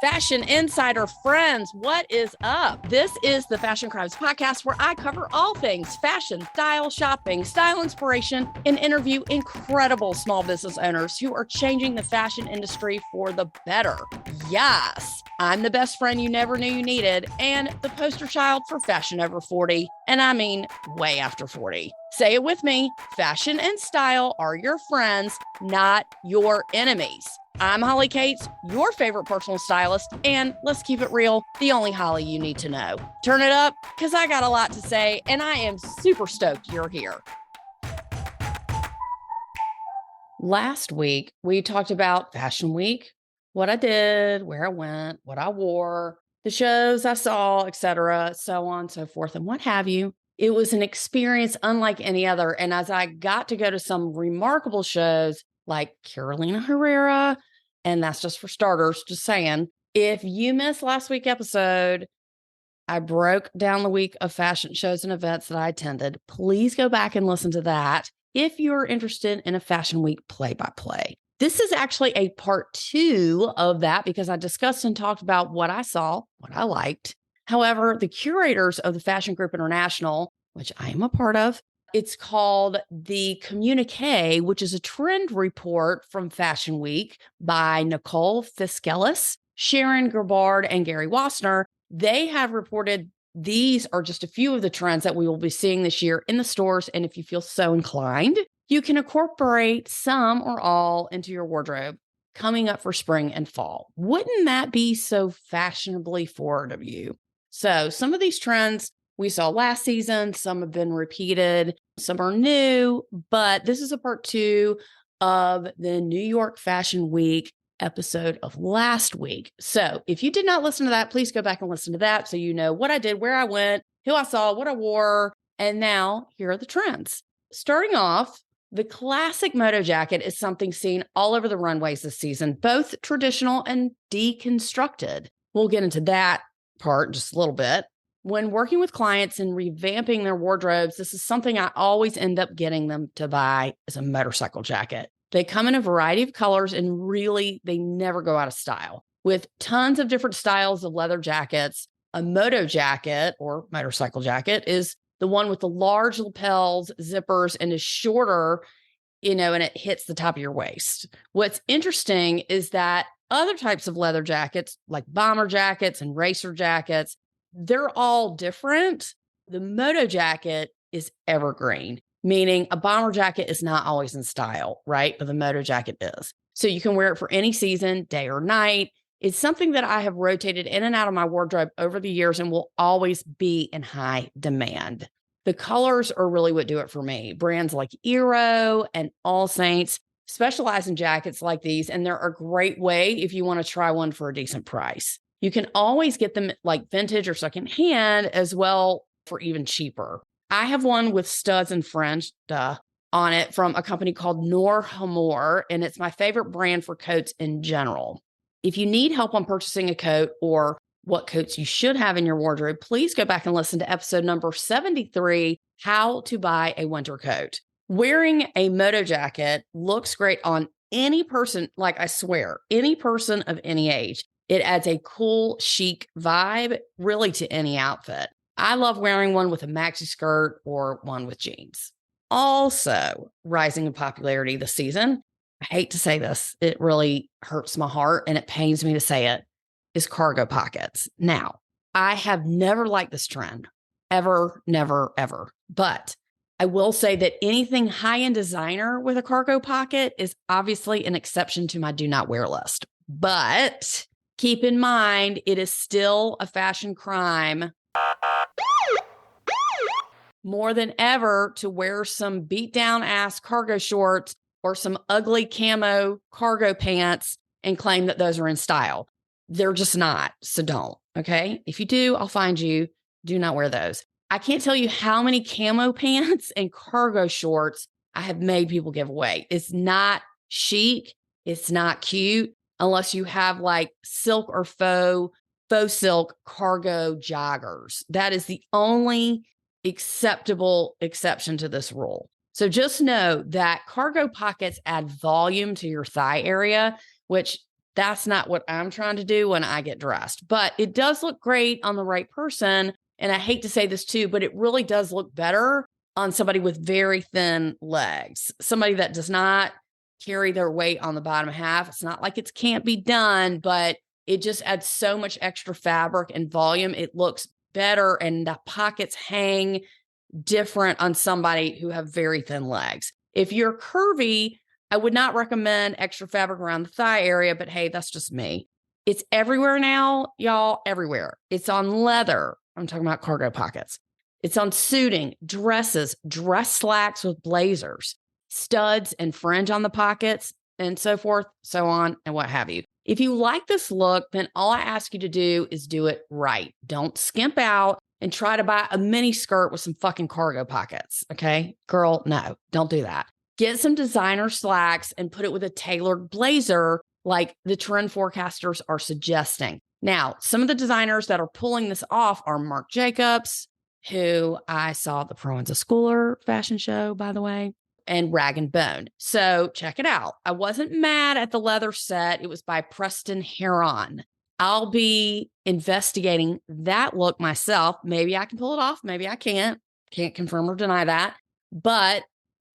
Fashion Insider friends, what is up? This is the Fashion Crimes podcast where I cover all things fashion, style, shopping, style inspiration, and interview incredible small business owners who are changing the fashion industry for the better. Yes, I'm the best friend you never knew you needed and the poster child for fashion over 40, and I mean way after 40. Say it with me, fashion and style are your friends, not your enemies. I'm Holly Katz, your favorite personal stylist, and let's keep it real, the only Holly you need to know. Turn it up, because I got a lot to say, and I am super stoked you're here. Last week, we talked about Fashion Week, what I did, where I went, what I wore, the shows I saw, etc., so on, so forth, and what have you. It was an experience unlike any other, and as I got to go to some remarkable shows like Carolina Herrera, and that's just for starters, just saying. If you missed last week's episode, I broke down the week of fashion shows and events that I attended. Please go back and listen to that if you're interested in a Fashion Week play-by-play. This is actually a part 2 of that because I discussed and talked about what I saw, what I liked. However, the curators of the Fashion Group International, which I am a part of, it's called the Communique, which is a trend report from Fashion Week by Nicole Fiskelis, Sharon Gerbard, and Gary Wassner. They have reported these are just a few of the trends that we will be seeing this year in the stores. And if you feel so inclined, you can incorporate some or all into your wardrobe coming up for spring and fall. Wouldn't that be so fashionably forward of you? So some of these trends we saw last season, some have been repeated, some are new, but this is a part 2 of the New York Fashion Week episode of last week. So if you did not listen to that, please go back and listen to that so you know what I did, where I went, who I saw, what I wore, and now here are the trends. Starting off, the classic Moto jacket is something seen all over the runways this season, both traditional and deconstructed. We'll get into that part in just a little bit. When working with clients and revamping their wardrobes, this is something I always end up getting them to buy is a motorcycle jacket. They come in a variety of colors and really, they never go out of style. With tons of different styles of leather jackets, a moto jacket or motorcycle jacket is the one with the large lapels, zippers, and is shorter, and it hits the top of your waist. What's interesting is that other types of leather jackets, like bomber jackets and racer jackets, they're all different. The moto jacket is evergreen, meaning a bomber jacket is not always in style, right? But the moto jacket is. So you can wear it for any season, day or night. It's something that I have rotated in and out of my wardrobe over the years and will always be in high demand. The colors are really what do it for me. Brands like Eero and All Saints specialize in jackets like these, and they're a great way if you want to try one for a decent price. You can always get them like vintage or secondhand as well for even cheaper. I have one with studs and fringe on it from a company called Noor Hamor, and it's my favorite brand for coats in general. If you need help on purchasing a coat or what coats you should have in your wardrobe, please go back and listen to episode number 73, How to Buy a Winter Coat. Wearing a moto jacket looks great on any person, like I swear, any person of any age. It adds a cool, chic vibe, really, to any outfit. I love wearing one with a maxi skirt or one with jeans. Also, rising in popularity this season, I hate to say this, it really hurts my heart and it pains me to say it, is cargo pockets. Now, I have never liked this trend, ever, never, ever. But I will say that anything high-end designer with a cargo pocket is obviously an exception to my do not wear list. But keep in mind, it is still a fashion crime more than ever to wear some beat down ass cargo shorts or some ugly camo cargo pants and claim that those are in style. They're just not. So don't. Okay. If you do, I'll find you. Do not wear those. I can't tell you how many camo pants and cargo shorts I have made people give away. It's not chic. It's not cute unless you have like silk or faux silk cargo joggers. That is the only acceptable exception to this rule. So just know that cargo pockets add volume to your thigh area, which That's not what I'm trying to do when I get dressed, but it does look great on the right person. And I hate to say this too, but it really does look better on somebody with very thin legs, somebody that does not carry their weight on the bottom half. It's not like it can't be done, but it just adds so much extra fabric and volume. It looks better and the pockets hang different on somebody who have very thin legs. If you're curvy, I would not recommend extra fabric around the thigh area, but hey, that's just me. It's everywhere now, y'all, everywhere. It's on leather. I'm talking about cargo pockets. It's on suiting, dresses, dress slacks with blazers, studs and fringe on the pockets, and so forth, so on, and what have you. If you like this look, then all I ask you to do is do it right. Don't skimp out and try to buy a mini skirt with some fucking cargo pockets. Okay, girl, no, don't do that. Get some designer slacks and put it with a tailored blazer like the trend forecasters are suggesting. Now, some of the designers that are pulling this off are Marc Jacobs, who I saw at the Proenza Schooler fashion show, by the way, and Rag & Bone. So check it out. I wasn't mad at the leather set. It was by Preston Heron. I'll be investigating that look myself. Maybe I can pull it off. Maybe I can't. Can't confirm or deny that. But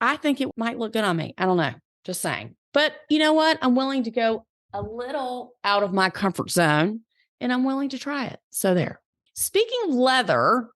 I think it might look good on me. I don't know. Just saying. But you know what? I'm willing to go a little out of my comfort zone and I'm willing to try it. So there. Speaking of leather,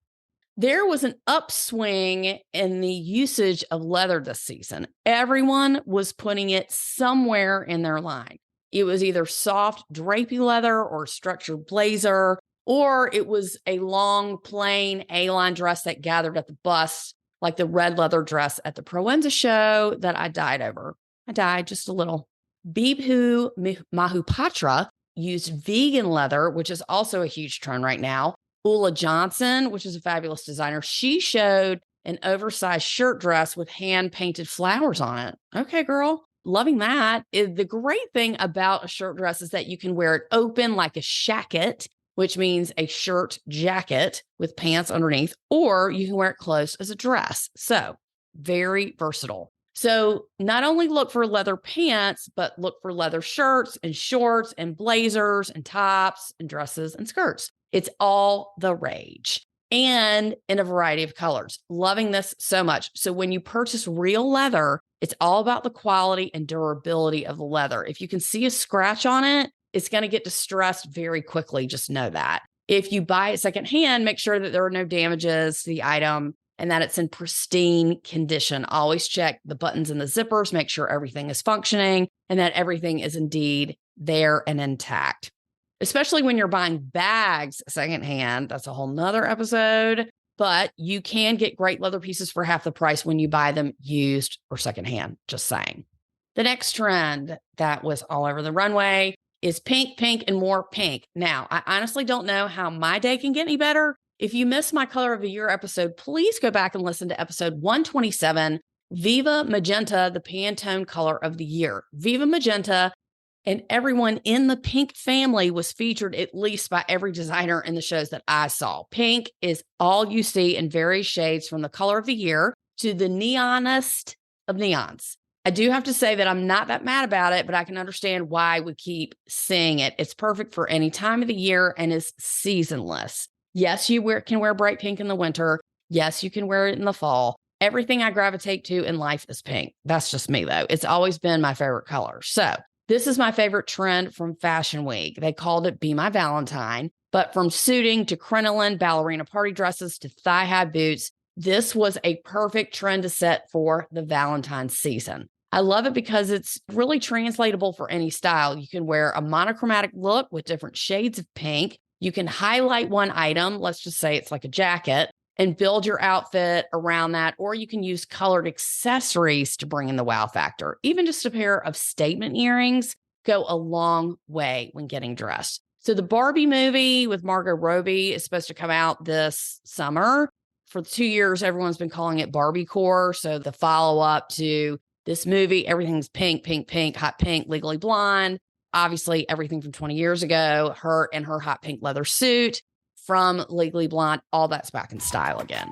there was an upswing in the usage of leather this season. Everyone was putting it somewhere in their line. It was either soft drapey leather or structured blazer, or it was a long, plain A-line dress that gathered at the bust, like the red leather dress at the Proenza show that I died over. I died just a little. Bibhu Mahupatra used vegan leather, which is also a huge trend right now. Ulla Johnson, which is a fabulous designer, she showed an oversized shirt dress with hand-painted flowers on it. Okay, girl. Loving that. The great thing about a shirt dress is that you can wear it open like a shacket, which means a shirt jacket with pants underneath, or you can wear it closed as a dress. So very versatile. So not only look for leather pants, but look for leather shirts and shorts and blazers and tops and dresses and skirts. It's all the rage and in a variety of colors. Loving this so much. So when you purchase real leather, it's all about the quality and durability of the leather. If you can see a scratch on it, it's going to get distressed very quickly. Just know that. If you buy it secondhand, make sure that there are no damages to the item and that it's in pristine condition. Always check the buttons and the zippers, make sure everything is functioning and that everything is indeed there and intact. Especially when you're buying bags secondhand. That's a whole nother episode, but you can get great leather pieces for half the price when you buy them used or secondhand. Just saying. The next trend that was all over the runway is pink, pink, and more pink. Now, I honestly don't know how my day can get any better. If you missed my Color of the Year episode, please go back and listen to episode 127, Viva Magenta, the Pantone Color of the Year. Viva Magenta and everyone in the pink family was featured at least by every designer in the shows that I saw. Pink is all you see in various shades from the Color of the Year to the neonest of neons. I do have to say that I'm not that mad about it, but I can understand why we keep seeing it. It's perfect for any time of the year and is seasonless. Yes, you can wear bright pink in the winter. Yes, you can wear it in the fall. Everything I gravitate to in life is pink. That's just me, though. It's always been my favorite color. So this is my favorite trend from Fashion Week. They called it Be My Valentine, but from suiting to crinoline, ballerina party dresses to thigh-high boots, this was a perfect trend to set for the Valentine's season. I love it because it's really translatable for any style. You can wear a monochromatic look with different shades of pink. You can highlight one item, let's just say it's like a jacket, and build your outfit around that. Or you can use colored accessories to bring in the wow factor. Even just a pair of statement earrings go a long way when getting dressed. So the Barbie movie with Margot Robbie is supposed to come out this summer. For 2 years, everyone's been calling it Barbiecore. So the follow-up to this movie, everything's pink, pink, pink, hot pink, Legally Blonde. Obviously, everything from 20 years ago, her in her hot pink leather suit from Legally Blonde, all that's back in style again.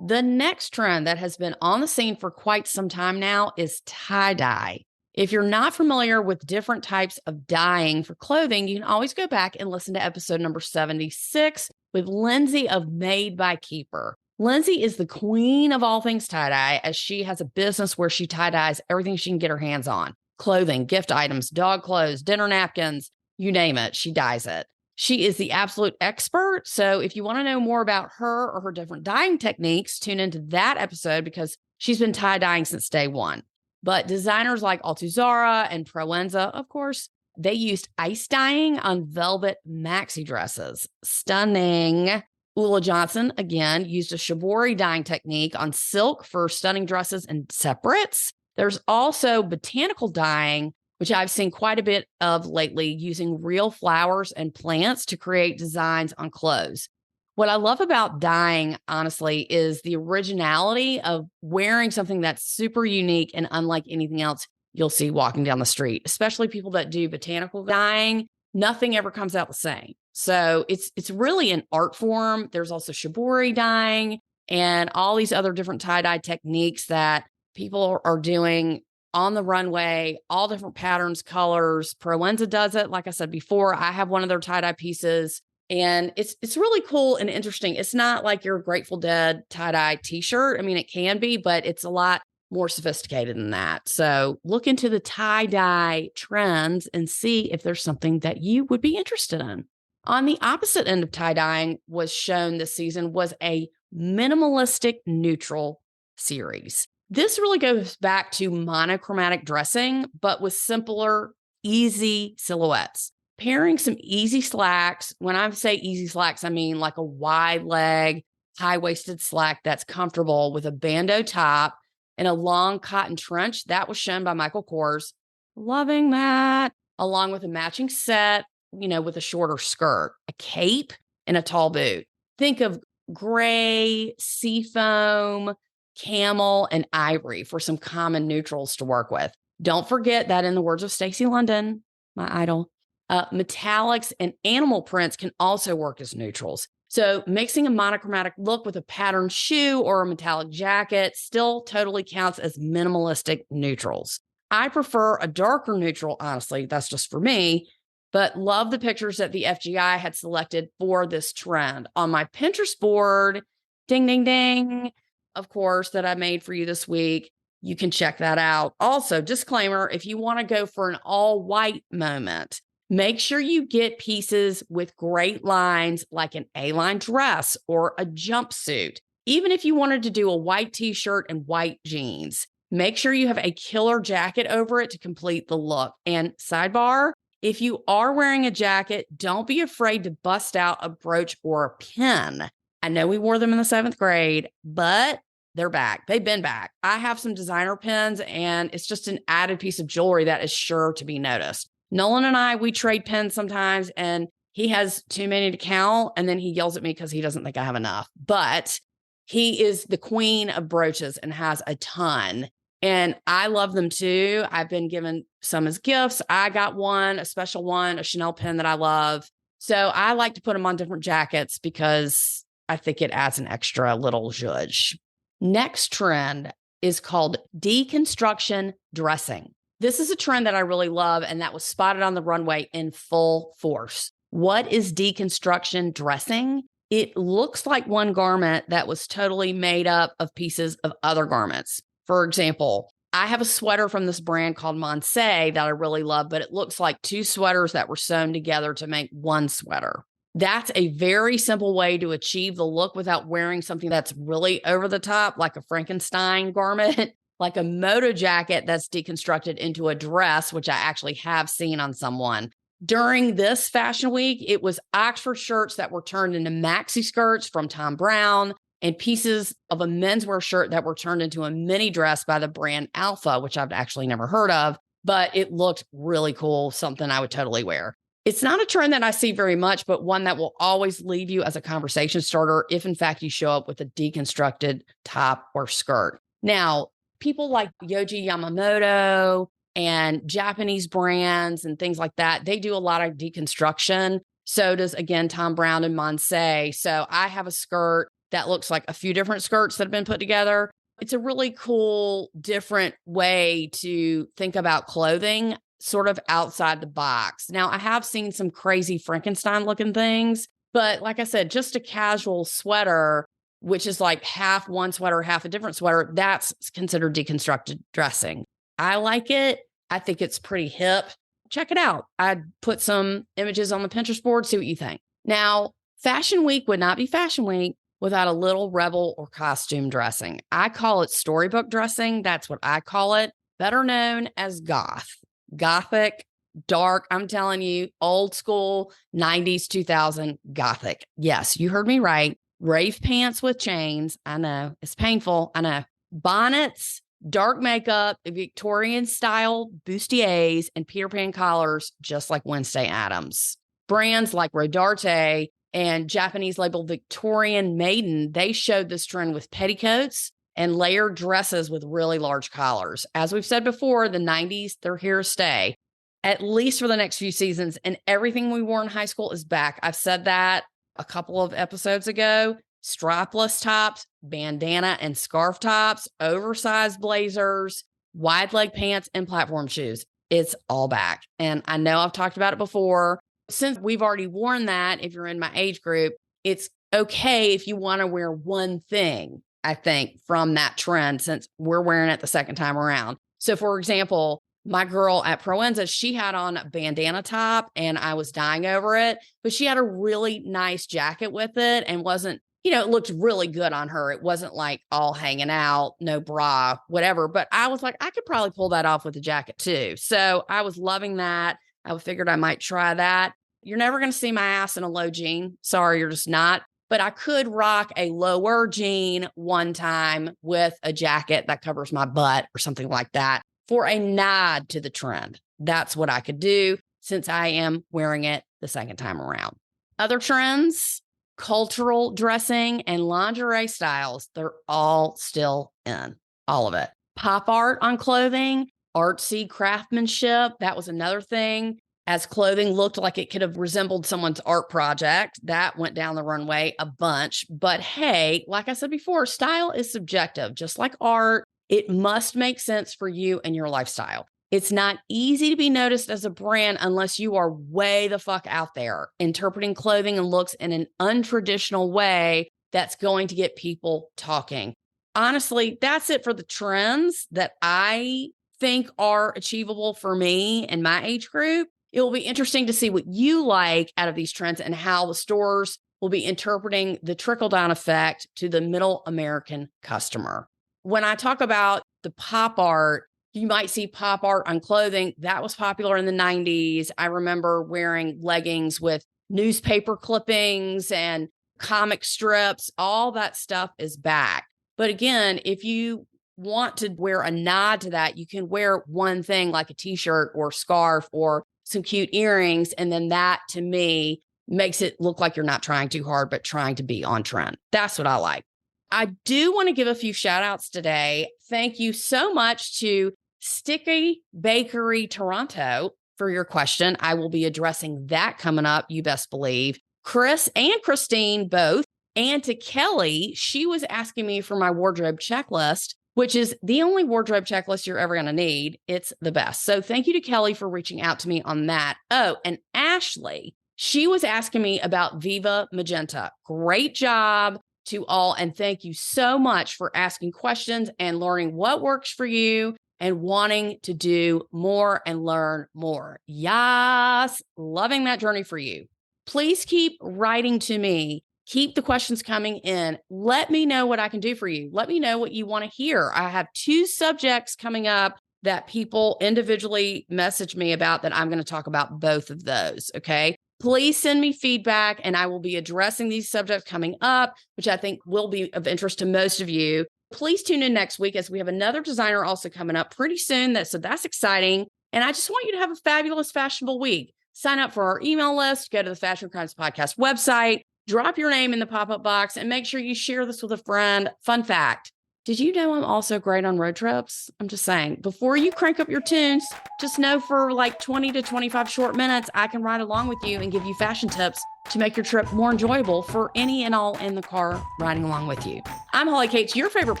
The next trend that has been on the scene for quite some time now is tie-dye. If you're not familiar with different types of dyeing for clothing, you can always go back and listen to episode number 76 with Lindsay of Made by Keeper. Lindsay is the queen of all things tie-dye, as she has a business where she tie-dyes everything she can get her hands on. Clothing, gift items, dog clothes, dinner napkins, you name it, she dyes it. She is the absolute expert. So if you want to know more about her or her different dyeing techniques, tune into that episode because she's been tie-dyeing since day one. But designers like Altuzarra and Proenza, of course, they used ice dyeing on velvet maxi dresses. Stunning. Ula Johnson, again, used a shibori dyeing technique on silk for stunning dresses and separates. There's also botanical dyeing, which I've seen quite a bit of lately, using real flowers and plants to create designs on clothes. What I love about dyeing, honestly, is the originality of wearing something that's super unique and unlike anything else you'll see walking down the street, especially people that do botanical dyeing. Nothing ever comes out the same. So it's really an art form. There's also shibori dyeing and all these other different tie-dye techniques that people are doing on the runway, all different patterns, colors. Proenza does it. Like I said before, I have one of their tie-dye pieces. And it's really cool and interesting. It's not like your Grateful Dead tie-dye t-shirt. I mean, it can be, but it's a lot more sophisticated than that. So look into the tie-dye trends and see if there's something that you would be interested in. On the opposite end of tie-dyeing was shown this season was a minimalistic neutral series. This really goes back to monochromatic dressing, but with simpler, easy silhouettes. Pairing some easy slacks. When I say easy slacks, I mean like a wide leg, high-waisted slack that's comfortable with a bandeau top and a long cotton trench. That was shown by Michael Kors. Loving that. Along with a matching set, with a shorter skirt, a cape, and a tall boot. Think of gray, seafoam, camel, and ivory for some common neutrals to work with. Don't forget that, in the words of Stacey London, my idol, metallics and animal prints can also work as neutrals. So mixing a monochromatic look with a patterned shoe or a metallic jacket still totally counts as minimalistic neutrals. I prefer a darker neutral, honestly. That's just for me, but love the pictures that the FGI had selected for this trend. On my Pinterest board, ding, ding, ding, of course, that I made for you this week. You can check that out. Also, disclaimer, if you want to go for an all-white moment, make sure you get pieces with great lines like an A-line dress or a jumpsuit. Even if you wanted to do a white t-shirt and white jeans, make sure you have a killer jacket over it to complete the look. And sidebar, if you are wearing a jacket, don't be afraid to bust out a brooch or a pin. I know we wore them in the 7th grade, but they're back. They've been back. I have some designer pins, and it's just an added piece of jewelry that is sure to be noticed. Nolan and I, we trade pins sometimes, and he has too many to count, and then he yells at me because he doesn't think I have enough. But he is the queen of brooches and has a ton, and I love them too. I've been given some as gifts. I got one, a special one, a Chanel pin that I love. So I like to put them on different jackets because I think it adds an extra little zhoosh. Next trend is called deconstruction dressing. This is a trend that I really love, and that was spotted on the runway in full force. What is deconstruction dressing? It looks like one garment that was totally made up of pieces of other garments. For example, I have a sweater from this brand called Monse that I really love, but it looks like 2 sweaters that were sewn together to make one sweater. That's a very simple way to achieve the look without wearing something that's really over the top, like a Frankenstein garment. Like a Moto jacket that's deconstructed into a dress, which I actually have seen on someone. During this fashion week, it was Oxford shirts that were turned into maxi skirts from Thom Browne and pieces of a menswear shirt that were turned into a mini dress by the brand Alpha, which I've actually never heard of, but it looked really cool, something I would totally wear. It's not a trend that I see very much, but one that will always leave you as a conversation starter if, in fact, you show up with a deconstructed top or skirt. Now, people like Yohji Yamamoto and Japanese brands and things like that, they do a lot of deconstruction. So does, again, Thom Browne and Monse. So I have a skirt that looks like a few different skirts that have been put together. it's a really cool, different way to think about clothing, sort of outside the box. Now, I have seen some crazy Frankenstein looking things, but like I said, just a casual sweater, which is like half one sweater, half a different sweater, that's considered deconstructed dressing. I like it. I think it's pretty hip. Check it out. I'd put some images on the Pinterest board, see what you think. Now, Fashion Week would not be Fashion Week without a little rebel or costume dressing. I call it storybook dressing. That's what I call it, better known as goth. Gothic, dark, I'm telling you, old school, 90s, 2000 gothic. Yes, you heard me right. Rave pants with chains. I know, it's painful. I know. Bonnets, dark makeup, Victorian style bustiers, and Peter Pan collars, just like Wednesday Addams. Brands like Rodarte and Japanese label Victorian Maiden, they showed this trend with petticoats and layered dresses with really large collars. As we've said before, the 90s, they're here to stay, at least for the next few seasons. And everything we wore in high school is back. I've said that a couple of episodes ago. Strapless tops, bandana and scarf tops, oversized blazers, wide leg pants, and platform shoes. It's all back. And I know I've talked about it before. Since we've already worn that, if you're in my age group, it's okay if you want to wear one thing, I think, from that trend, since we're wearing it the second time around. So, for example, my girl at Proenza, she had on a bandana top and I was dying over it, but she had a really nice jacket with it and wasn't, it looked really good on her. It wasn't like all hanging out, no bra, whatever. But I was like, I could probably pull that off with a jacket too. So I was loving that. I figured I might try that. You're never going to see my ass in a low jean. Sorry, you're just not. But I could rock a lower jean one time with a jacket that covers my butt or something like that for a nod to the trend. That's what I could do since I am wearing it the second time around. Other trends, cultural dressing and lingerie styles, they're all still in, all of it. Pop art on clothing, artsy craftsmanship, that was another thing. As clothing looked like it could have resembled someone's art project, that went down the runway a bunch. But hey, like I said before, style is subjective, just like art. It must make sense for you and your lifestyle. It's not easy to be noticed as a brand unless you are way the fuck out there, interpreting clothing and looks in an untraditional way that's going to get people talking. Honestly, that's it for the trends that I think are achievable for me and my age group. It will be interesting to see what you like out of these trends and how the stores will be interpreting the trickle-down effect to the middle American customer. When I talk about the pop art, you might see pop art on clothing. That was popular in the 90s. I remember wearing leggings with newspaper clippings and comic strips. All that stuff is back. But again, if you want to wear a nod to that, you can wear one thing like a t-shirt or scarf or some cute earrings. And then that, to me, makes it look like you're not trying too hard, but trying to be on trend. That's what I like. I do want to give a few shout outs today. Thank you so much to Sticky Bakery Toronto for your question. I will be addressing that coming up, you best believe. Chris and Christine both. And to Kelly, she was asking me for my wardrobe checklist, which is the only wardrobe checklist you're ever going to need. It's the best. So thank you to Kelly for reaching out to me on that. Oh, and Ashley, she was asking me about Viva Magenta. Great job to all. And thank you so much for asking questions and learning what works for you and wanting to do more and learn more. Yes, loving that journey for you. Please keep writing to me. Keep the questions coming in. Let me know what I can do for you. Let me know what you want to hear. I have 2 subjects coming up that people individually message me about that I'm going to talk about both of those. Okay. Please send me feedback and I will be addressing these subjects coming up, which I think will be of interest to most of you. Please tune in next week as we have another designer also coming up pretty soon. So that's exciting. And I just want you to have a fabulous, fashionable week. Sign up for our email list, go to the Fashion Crimes Podcast website, drop your name in the pop-up box, and make sure you share this with a friend. Fun fact, Did you know I'm also great on road trips? I'm just saying, before you crank up your tunes, just know for like 20 to 25 short minutes, I can ride along with you and give you fashion tips to make your trip more enjoyable for any and all in the car riding along with you. I'm Holly Cates, your favorite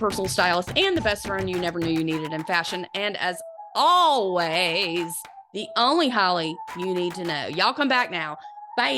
personal stylist and the best friend you never knew you needed in fashion. And as always, the only Holly you need to know. Y'all come back now. Bye.